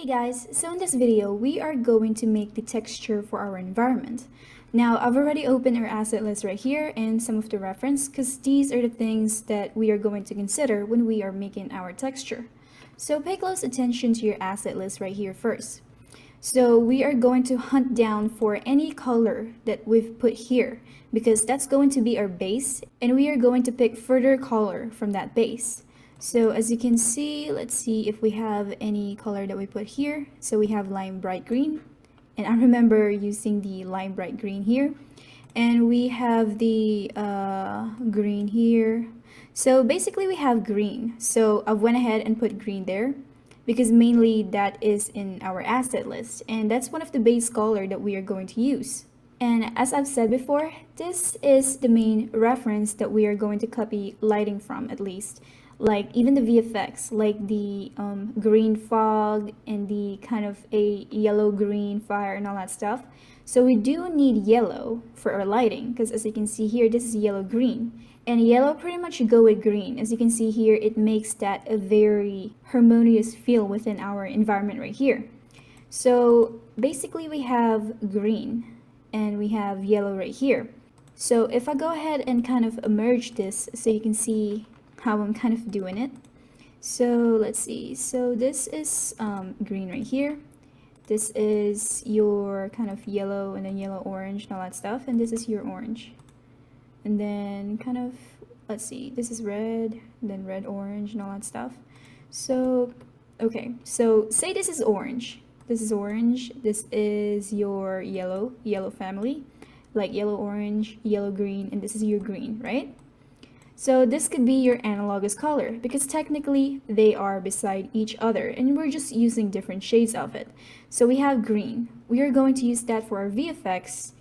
Hey guys, so in this video, we are going to make the texture for our environment. Now, I've already opened our asset list right here and some of the reference because these are the things that we are going to consider when we are making our texture. So pay close attention to your asset list right here first. So we are going to hunt down for any color that we've put here because that's going to be our base, and we are going to pick further color from that base. So as you can see, let's see if we have any color that we put here. So we have lime bright green, and I remember using the lime bright green here. And we have the green here. So basically we have green. So I went ahead and put green there because mainly that is in our asset list, and that's one of the base color that we are going to use. And as I've said before, this is the main reference that we are going to copy lighting from, at least. Like even the VFX, like the green fog and the kind of a yellow-green fire and all that stuff. So we do need yellow for our lighting because as you can see here, this is yellow-green. And yellow pretty much go with green. As you can see here, it makes that a very harmonious feel within our environment right here. So basically we have green and we have yellow right here. So if I go ahead and kind of merge this so you can see how I'm kind of doing it. So let's see. So this is green right here. This is your kind of yellow and then yellow orange and all that stuff. And this is your orange. And then kind of, let's see, this is red, then red orange and all that stuff. So okay, so say this is orange. This is orange. This is your yellow family, like yellow orange, yellow green, and this is your green, right? So this could be your analogous color because technically they are beside each other and we're just using different shades of it. So we have green. We are going to use that for our VFX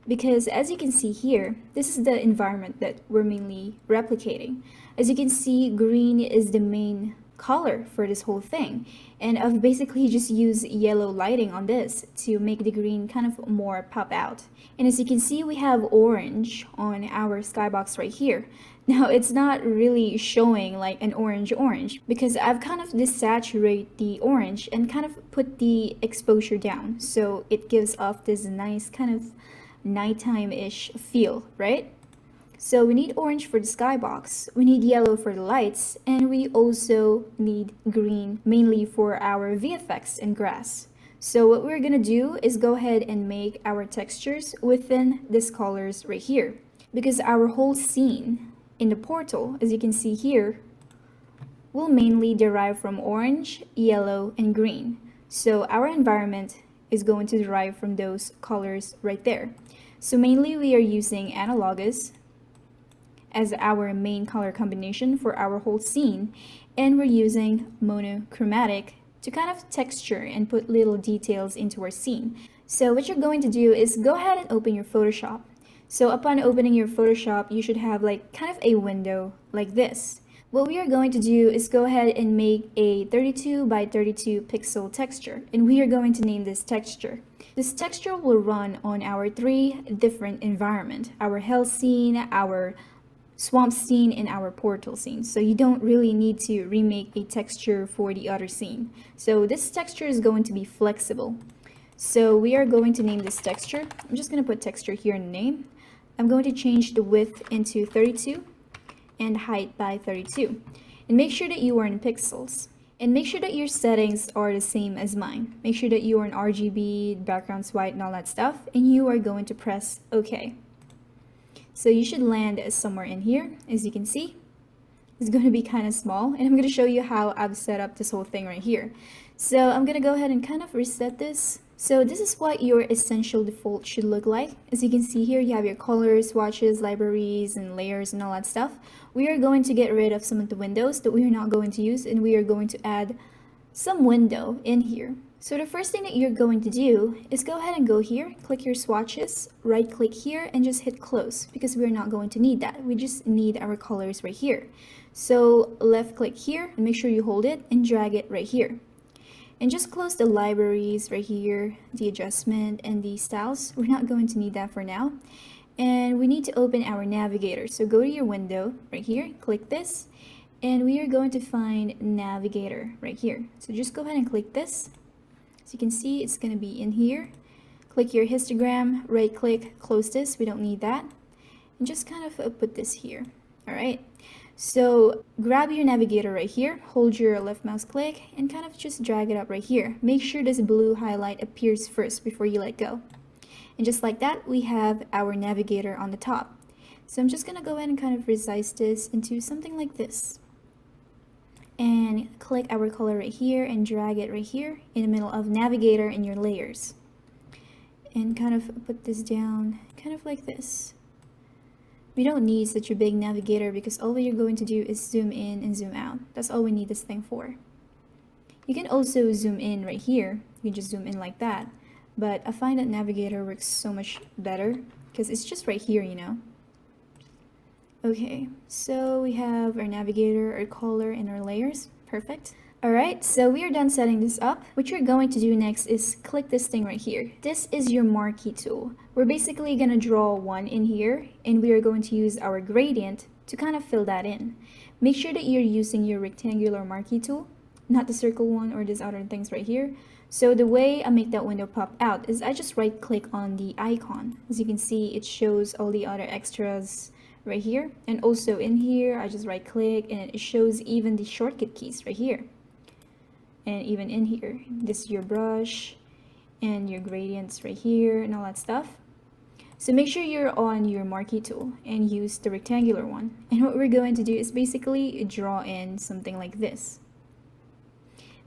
because as you can see here, this is the environment that we're mainly replicating. As you can see, green is the main color for this whole thing, and I've basically just used yellow lighting on this to make the green kind of more pop out. And as you can see, we have orange on our skybox right here. Now it's not really showing like an orange because I've kind of desaturated the orange and kind of put the exposure down, so it gives off this nice kind of nighttime-ish feel, right? So we need orange for the skybox, we need yellow for the lights, and we also need green mainly for our VFX and grass. So what we're gonna do is go ahead and make our textures within these colors right here, because our whole scene in the portal, as you can see here, will mainly derive from orange, yellow, and green. So our environment is going to derive from those colors right there. So mainly we are using analogous as our main color combination for our whole scene, and we're using monochromatic to kind of texture and put little details into our scene. So what you're going to do is go ahead and open your Photoshop. So upon opening your Photoshop, you should have like kind of a window like this. What we are going to do is go ahead and make a 32 by 32 pixel texture, and we are going to name this texture. This texture will run on our three different environments: our hell scene, our swamp scene, and our portal scene. So you don't really need to remake a texture for the other scene. So this texture is going to be flexible. So we are going to name this texture. I'm just going to put texture here in the name. I'm going to change the width into 32 and height by 32. And make sure that you are in pixels. And make sure that your settings are the same as mine. Make sure that you are in RGB, background's white, and all that stuff. And you are going to press OK. So you should land somewhere in here. As you can see, it's going to be kind of small, and I'm going to show you how I've set up this whole thing right here. So I'm going to go ahead and kind of reset this. So this is what your essential default should look like. As you can see here, you have your colors, swatches, libraries, and layers and all that stuff. We are going to get rid of some of the windows that we are not going to use, and we are going to add some window in here. So the first thing that you're going to do is go ahead and go here, click your swatches, right click here, and just hit close because we're not going to need that. We just need our colors right here. So left click here and make sure you hold it and drag it right here. And just close the libraries right here, the adjustment and the styles. We're not going to need that for now. And we need to open our navigator. So go to your window right here, click this, and we are going to find navigator right here. So just go ahead and click this. So you can see it's going to be in here. Click your histogram, right click, close this, we don't need that. And just kind of put this here. All right. So grab your navigator right here, hold your left mouse click, and kind of just drag it up right here. Make sure this blue highlight appears first before you let go. And just like that, we have our navigator on the top. So I'm just gonna go ahead and kind of resize this into something like this. And click our color right here and drag it right here in the middle of navigator in your layers. And kind of put this down, kind of like this. We don't need such a big navigator because all we're going to do is zoom in and zoom out. That's all we need this thing for. You can also zoom in right here. You can just zoom in like that. But I find that navigator works so much better because it's just right here, you know. Okay, so we have our navigator, our color, and our layers. Perfect. Alright, so we are done setting this up. What you're going to do next is click this thing right here. This is your marquee tool. We're basically going to draw one in here, and we are going to use our gradient to kind of fill that in. Make sure that you're using your rectangular marquee tool, not the circle one or these other things right here. So the way I make that window pop out is I just right click on the icon. As you can see, it shows all the other extras right here. And also in here, I just right click and it shows even the shortcut keys right here. And even in here, this is your brush and your gradients right here and all that stuff. So make sure you're on your marquee tool and use the rectangular one. And what we're going to do is basically draw in something like this.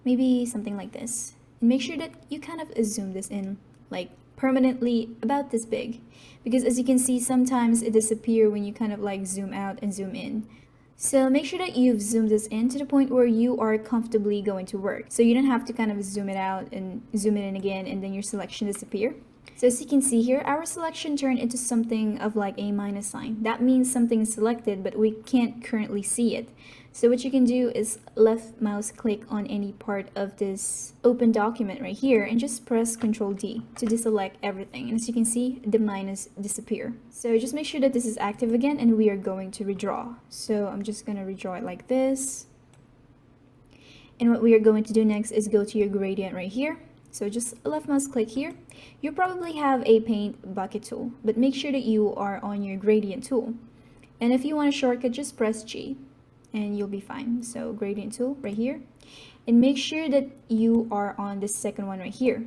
Maybe something like this. And make sure that you kind of zoom this in like permanently about this big. Because as you can see, sometimes it disappears when you kind of like zoom out and zoom in. So make sure that you've zoomed this in to the point where you are comfortably going to work. So you don't have to kind of zoom it out and zoom it in again and then your selection disappear. So as you can see here, our selection turned into something of like a minus sign. That means something is selected, but we can't currently see it. So what you can do is left mouse click on any part of this open document right here and just press Ctrl D to deselect everything. And as you can see, the minus disappear. So just make sure that this is active again and we are going to redraw. So I'm just going to redraw it like this. And what we are going to do next is go to your gradient right here. So just left mouse click here. You probably have a paint bucket tool, but make sure that you are on your gradient tool. And if you want a shortcut, just press G and you'll be fine. So gradient tool right here. And make sure that you are on the second one right here.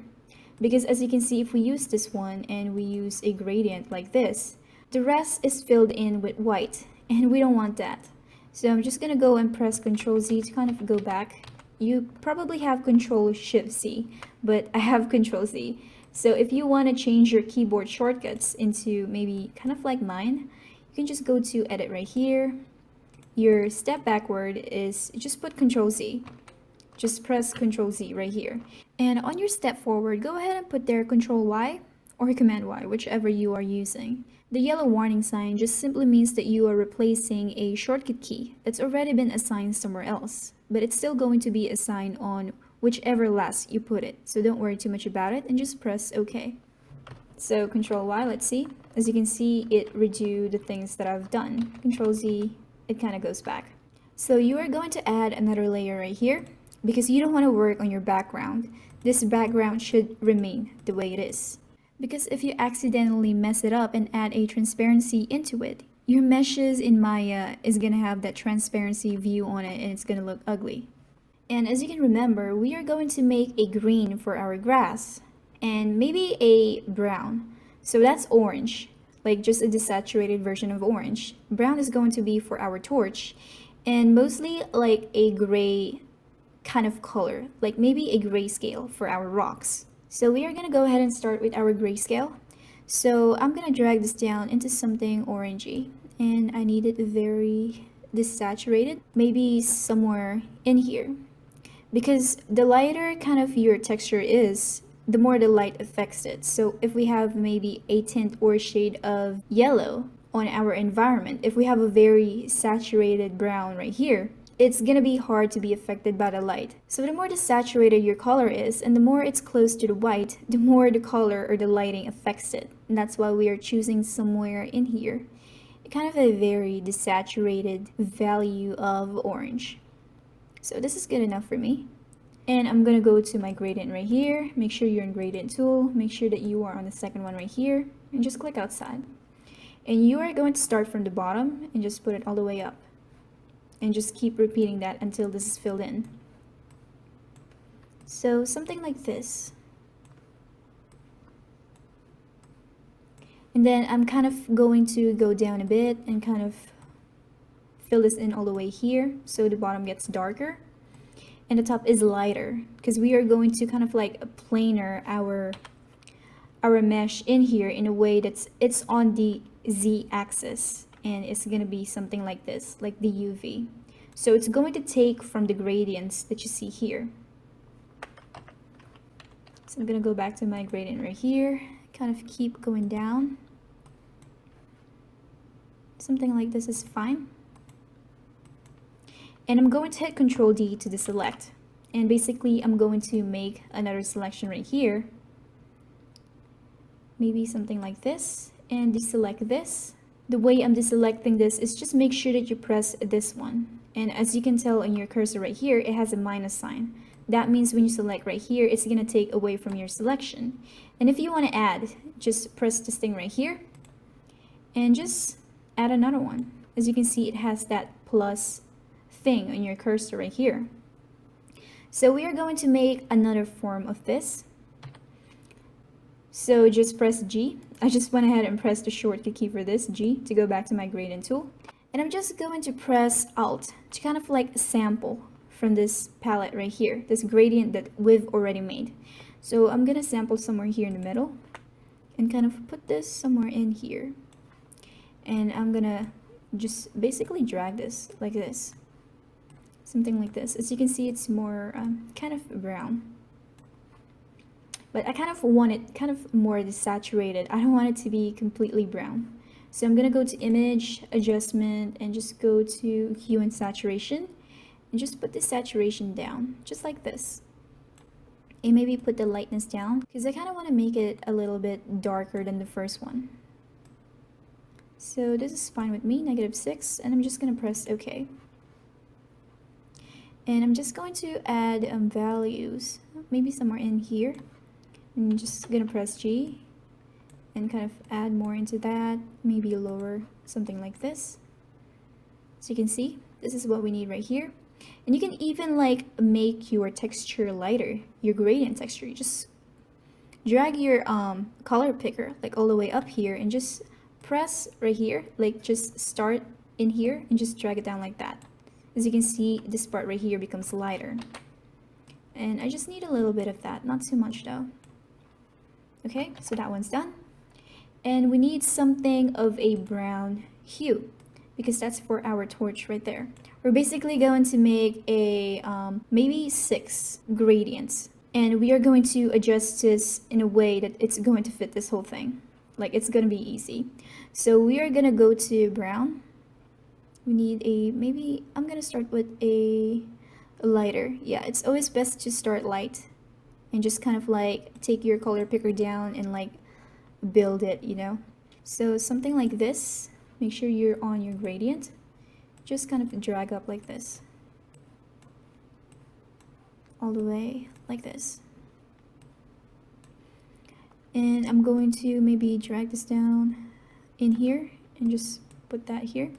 Because as you can see, if we use this one and we use a gradient like this, the rest is filled in with white and we don't want that. So I'm just gonna go and press Ctrl Z to kind of go back. You probably have Ctrl Shift C, but I have Ctrl Z. So if you want to change your keyboard shortcuts into maybe kind of like mine, you can just go to edit right here. Your step backward is just put Ctrl Z. Just press Ctrl Z right here. And on your step forward, go ahead and put there Ctrl Y or Command Y, whichever you are using. The yellow warning sign just simply means that you are replacing a shortcut key that's already been assigned somewhere else, but it's still going to be assigned on whichever last you put it. So don't worry too much about it and just press OK. So Ctrl Y, let's see. As you can see, it redo the things that I've done. Ctrl Z, it kind of goes back. So you are going to add another layer right here because you don't want to work on your background. This background should remain the way it is. Because if you accidentally mess it up and add a transparency into it, your meshes in Maya is going to have that transparency view on it and it's going to look ugly. And as you can remember, we are going to make a green for our grass and maybe a brown. So that's orange, like just a desaturated version of orange. Brown is going to be for our torch and mostly like a gray kind of color, like maybe a grayscale for our rocks. So we are going to go ahead and start with our grayscale. So I'm going to drag this down into something orangey and I need it very desaturated, maybe somewhere in here. Because the lighter kind of your texture is, the more the light affects it. So if we have maybe a tint or shade of yellow on our environment, if we have a very saturated brown right here, it's gonna be hard to be affected by the light. So the more desaturated your color is and the more it's close to the white, the more the color or the lighting affects it. And that's why we are choosing somewhere in here kind of a very desaturated value of orange. So this is good enough for me. And I'm gonna go to my gradient right here. Make sure you're in gradient tool. Make sure that you are on the second one right here, and just click outside. And you are going to start from the bottom and just put it all the way up. And just keep repeating that until this is filled in. So something like this. And then I'm kind of going to go down a bit and kind of fill this in all the way here so the bottom gets darker and the top is lighter, because we are going to kind of like planar our mesh in here in a way that's it's on the z-axis, and it's going to be something like this, like the UV. So it's going to take from the gradients that you see here. So I'm going to go back to my gradient right here, kind of keep going down. Something like this is fine. And I'm going to hit Control D to deselect. And basically I'm going to make another selection right here. Maybe something like this, and deselect this. The way I'm deselecting this is just make sure that you press this one. And as you can tell on your cursor right here, it has a minus sign. That means when you select right here, it's going to take away from your selection. And if you want to add, just press this thing right here and just add another one. As you can see, it has that plus thing on your cursor right here. So we are going to make another form of this. So just press G. I just went ahead and pressed the shortcut key for this, G, to go back to my gradient tool. And I'm just going to press Alt to kind of like sample from this palette right here, this gradient that we've already made. So I'm gonna sample somewhere here in the middle and kind of put this somewhere in here. And I'm gonna just basically drag this like this. Something like this. As you can see, it's more kind of brown. But I kind of want it kind of more desaturated. I don't want it to be completely brown. So I'm going to go to Image, Adjustment, and just go to Hue and Saturation. And just put the saturation down, just like this. And maybe put the lightness down, because I kind of want to make it a little bit darker than the first one. So this is fine with me, -6, and I'm just going to press OK. And I'm just going to add values, maybe somewhere in here. I'm just gonna press G and kind of add more into that, maybe lower, something like this. So you can see, this is what we need right here. And you can even like make your texture lighter, your gradient texture. You just drag your color picker like all the way up here and just press right here, like just start in here and just drag it down like that. As you can see, this part right here becomes lighter. And I just need a little bit of that, not too much though. Okay, so that one's done. And we need something of a brown hue, because that's for our torch right there. We're basically going to make a maybe 6 gradients. And we are going to adjust this in a way that it's going to fit this whole thing. Like it's going to be easy. So we are going to go to brown. We need a, maybe I'm going to start with a lighter. Yeah, it's always best to start light. And just kind of like take your color picker down and like build it, you know. So something like this, make sure you're on your gradient. Just kind of drag up like this. All the way like this. And I'm going to maybe drag this down in here and just put that here.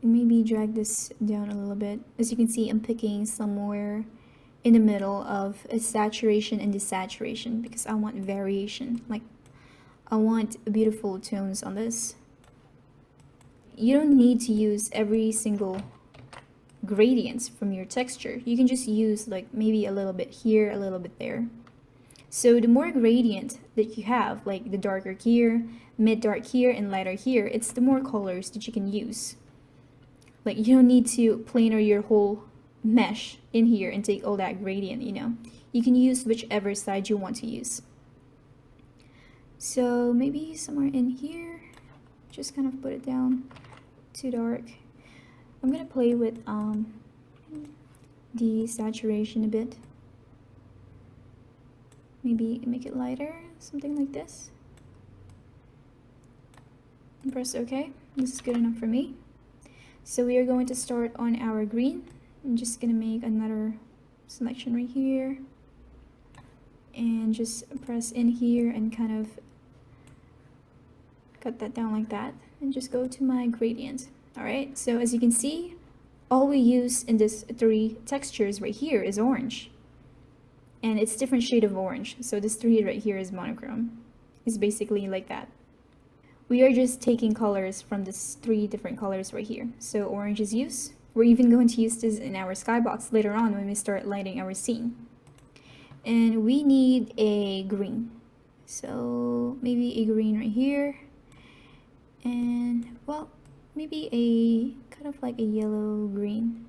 And maybe drag this down a little bit. As you can see, I'm picking somewhere in the middle of a saturation and desaturation because I want variation. Like I want beautiful tones on this. You don't need to use every single gradients from your texture. You can just use like maybe a little bit here, a little bit there. So the more gradient that you have, like the darker here, mid-dark here, and lighter here, it's the more colors that you can use. Like you don't need to planar your whole mesh in here and take all that gradient, you know. You can use whichever side you want to use. So maybe somewhere in here, just kind of put it down too dark. I'm gonna play with the saturation a bit. Maybe make it lighter, something like this. And press OK. This is good enough for me. So we are going to start on our green. I'm just gonna make another selection right here and just press in here and kind of cut that down like that and just go to my gradient. All right, so as you can see, all we use in this 3 textures right here is orange, and it's different shade of orange. So this 3 right here is monochrome. It's basically like that. We are just taking colors from this 3 different colors right here. So orange is used. We're even going to use this in our skybox later on when we start lighting our scene. And we need a green. So maybe a green right here. And well, maybe a kind of like a yellow green.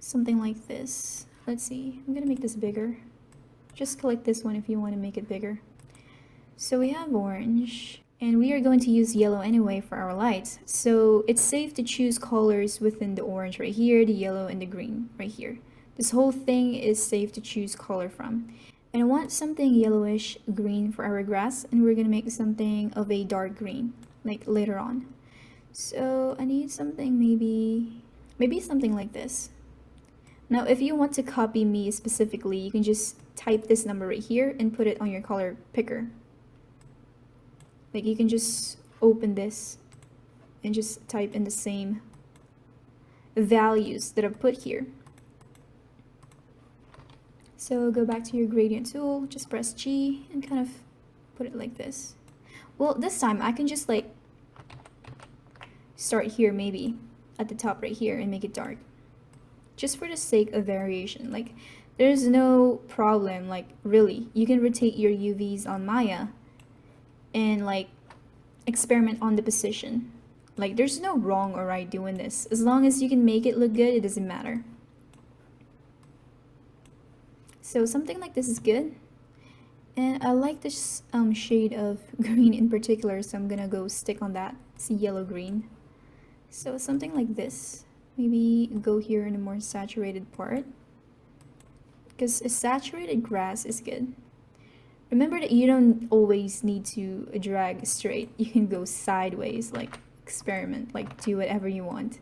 Something like this. Let's see, I'm gonna make this bigger. Just click this one if you want to make it bigger. So we have orange, and we are going to use yellow anyway for our lights. So it's safe to choose colors within the orange right here, the yellow, and the green right here. This whole thing is safe to choose color from. And I want something yellowish green for our grass, and we're gonna make something of a dark green, like later on. So I need something maybe something like this. Now, if you want to copy me specifically, you can just type this number right here and put it on your color picker. Like you can just open this and just type in the same values that I've put here. So go back to your gradient tool, just press G and kind of put it like this. Well, this time I can just like start here maybe at the top right here and make it dark. Just for the sake of variation. Like there's no problem, like really. You can rotate your UVs on Maya and like experiment on the position. Like there's no wrong or right doing this. As long as you can make it look good, it doesn't matter. So something like this is good. And I like this shade of green in particular, so I'm gonna go stick on that. It's yellow green. So something like this. Maybe go here in a more saturated part, because a saturated grass is good. Remember that you don't always need to drag straight. You can go sideways, like experiment, like do whatever you want.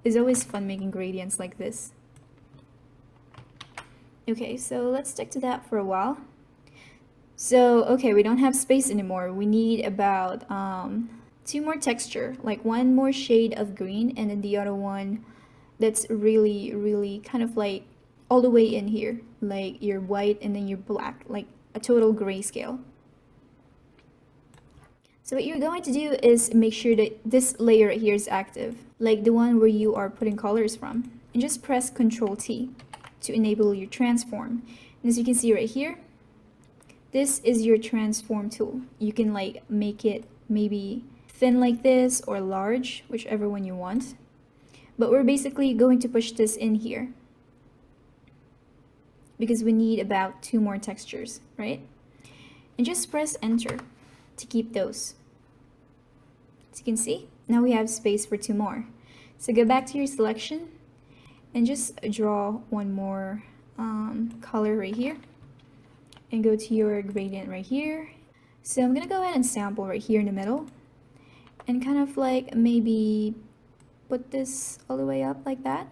It's always fun making gradients like this. Okay, so let's stick to that for a while. So, okay, we don't have space anymore. We need about 2 more texture, like 1 more shade of green, and then the other one that's really kind of like all the way in here, like your white and then your black, like a total grayscale. So what you're going to do is make sure that this layer right here is active, like the one where you are putting colors from, and just press Ctrl T to enable your transform. And as you can see right here, this is your transform tool. You can like make it maybe thin like this or large, whichever one you want. But we're basically going to push this in here because we need about 2 more textures, right? And just press enter to keep those. As you can see, now we have space for 2 more. So go back to your selection and just draw 1 more color right here and go to your gradient right here. So I'm gonna go ahead and sample right here in the middle and kind of like maybe put this all the way up like that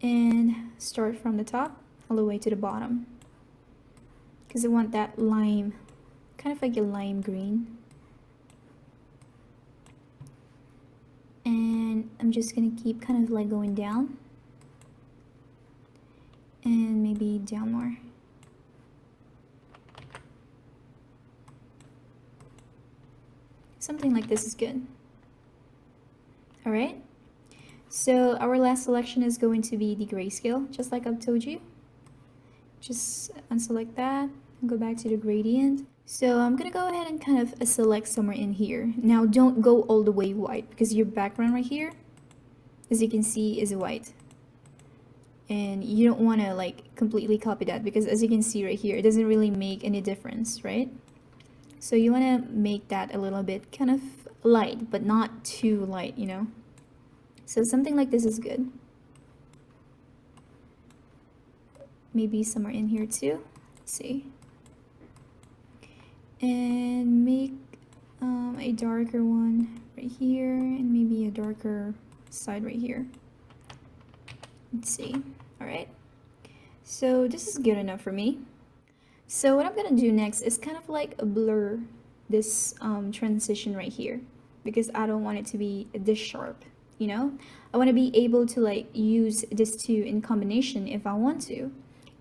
and start from the top all the way to the bottom, because I want that lime, kind of like a lime green. And I'm just gonna keep kind of like going down and maybe down more. Something like this is good. All right, so our last selection is going to be the grayscale, just like I've told you. Just unselect that and go back to the gradient. So I'm gonna go ahead and kind of select somewhere in here. Now don't go all the way white, because your background right here, as you can see, is white. And you don't want to like completely copy that, because as you can see right here, it doesn't really make any difference, right? So you want to make that a little bit kind of light, but not too light, you know? So something like this is good. Maybe somewhere in here too. Let's see. And make a darker one right here, and maybe a darker side right here. Let's see. All right, so this is good enough for me. So what I'm gonna do next is kind of like blur this transition right here, because I don't want it to be this sharp, you know? I want to be able to like use this two in combination if I want to,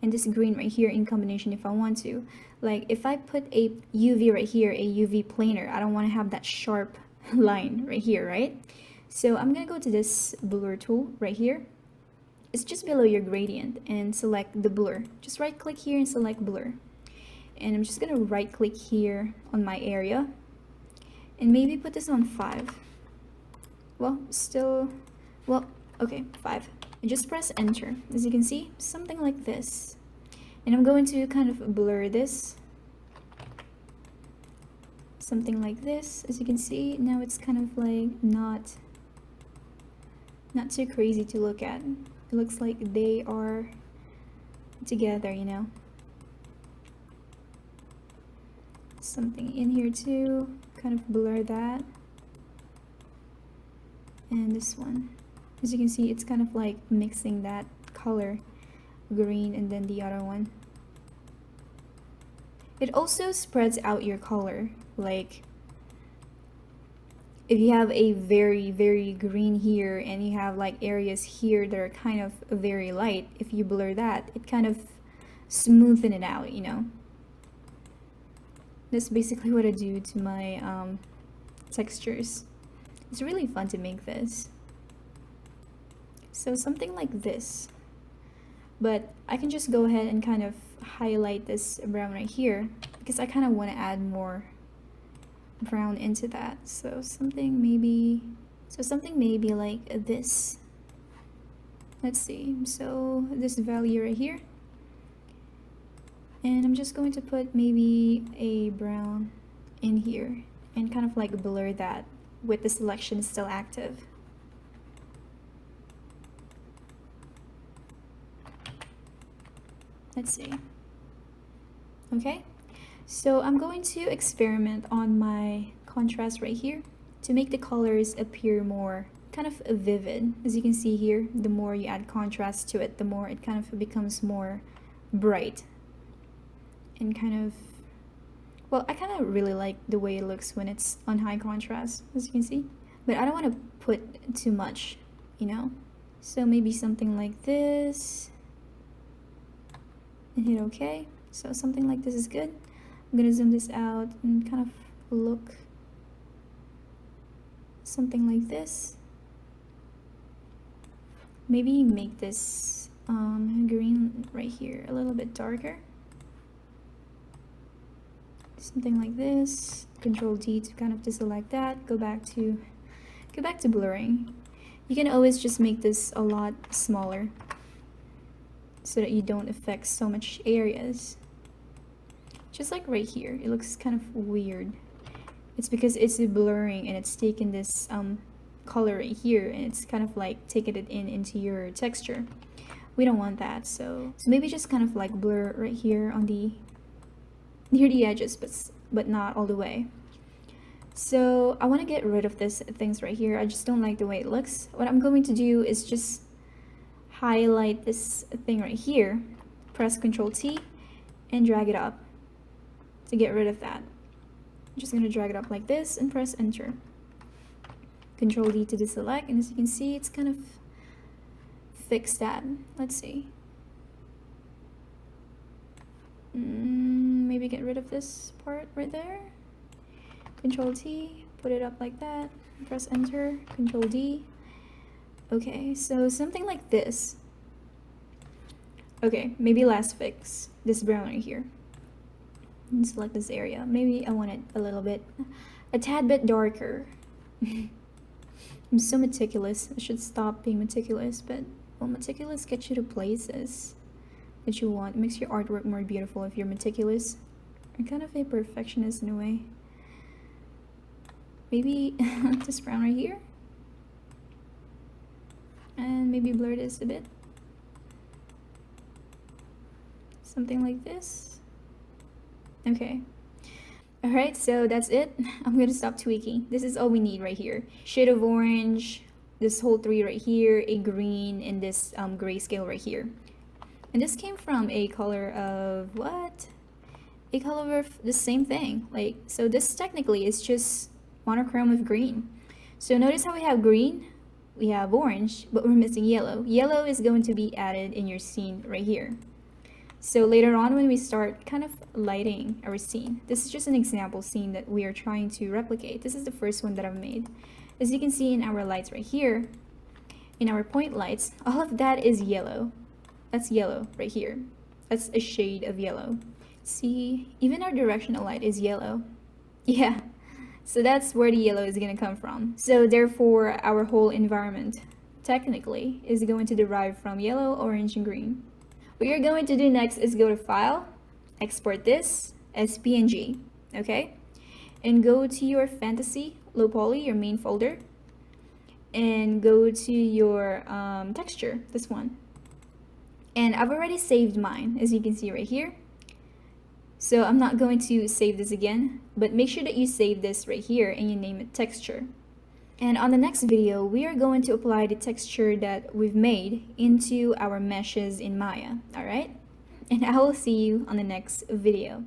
and this green right here in combination if I want to. Like if I put a UV right here, a UV planar, I don't want to have that sharp line right here, right? So I'm gonna go to this blur tool right here. It's just below your gradient, and select the blur. Just right click here and select blur. And I'm just gonna right click here on my area and maybe put this on 5. Well, still, well, okay, 5. And just press enter. As you can see, something like this. And I'm going to kind of blur this. Something like this. As you can see, now it's kind of like not too crazy to look at. It looks like they are together, you know. Something in here too, kind of blur that. And this one, as you can see, it's kind of like mixing that color, green, and then the other one. It also spreads out your color. Like if you have a very green here and you have like areas here that are kind of very light, if you blur that, it kind of smoothen it out, you know. That's basically what I do to my textures. It's really fun to make this. So something like this. But I can just go ahead and kind of highlight this brown right here, because I kind of want to add more brown into that. So something maybe like this. Let's see. So this value right here. And I'm just going to put maybe a brown in here and kind of like blur that with the selection still active. Let's see. Okay, so I'm going to experiment on my contrast right here to make the colors appear more kind of vivid. As you can see here, the more you add contrast to it, the more it kind of becomes more bright. And kind of, well, I kind of really like the way it looks when it's on high contrast, as you can see. But I don't want to put too much, you know? So maybe something like this. And hit OK. So something like this is good. I'm going to zoom this out and kind of look something like this. Maybe make this green right here a little bit darker. Something like this. Control D to kind of deselect that. Go back to blurring. You can always just make this a lot smaller so that you don't affect so much areas. Just like right here, it looks kind of weird. It's because it's blurring and it's taken this color right here and it's kind of like taking it into your texture. We don't want that, so maybe just kind of like blur right here on the near the edges, but not all the way. So I want to get rid of this things right here. I just don't like the way it looks. What I'm going to do is just highlight this thing right here, press Ctrl T and drag it up to get rid of that. I'm just going to drag it up like this and press enter. Ctrl D to deselect, and as you can see, it's kind of fixed that. Let's see. Maybe get rid of this part right there. Control T, put it up like that, press enter, Control D. Okay, so something like this. Okay, maybe last fix this brown right here. And select this area. Maybe I want it a tad bit darker. I'm so meticulous. I should stop being meticulous, but well, meticulous gets you to places that you want. It makes your artwork more beautiful if you're meticulous. I'm kind of a perfectionist in a way. Maybe this brown right here. And maybe blur this a bit. Something like this. Okay. Alright, so that's it. I'm gonna stop tweaking. This is all we need right here. Shade of orange, this whole three right here, a green, and this grayscale right here. And this came from a color of what? A color of the same thing. Like, so this technically is just monochrome of green. So notice how we have green, we have orange, but we're missing yellow. Yellow is going to be added in your scene right here. So later on when we start kind of lighting our scene, this is just an example scene that we are trying to replicate. This is the first one that I've made. As you can see in our lights right here, in our point lights, all of that is yellow. That's yellow right here. That's a shade of yellow. See, even our directional light is yellow. Yeah, so that's where the yellow is going to come from. So therefore, our whole environment technically is going to derive from yellow, orange, and green. What you're going to do next is go to File, export this as PNG, okay? And go to your Fantasy, Low Poly, your main folder, and go to your texture, this one. And I've already saved mine, as you can see right here. So I'm not going to save this again, but make sure that you save this right here and you name it texture. And on the next video, we are going to apply the texture that we've made into our meshes in Maya, alright? And I will see you on the next video.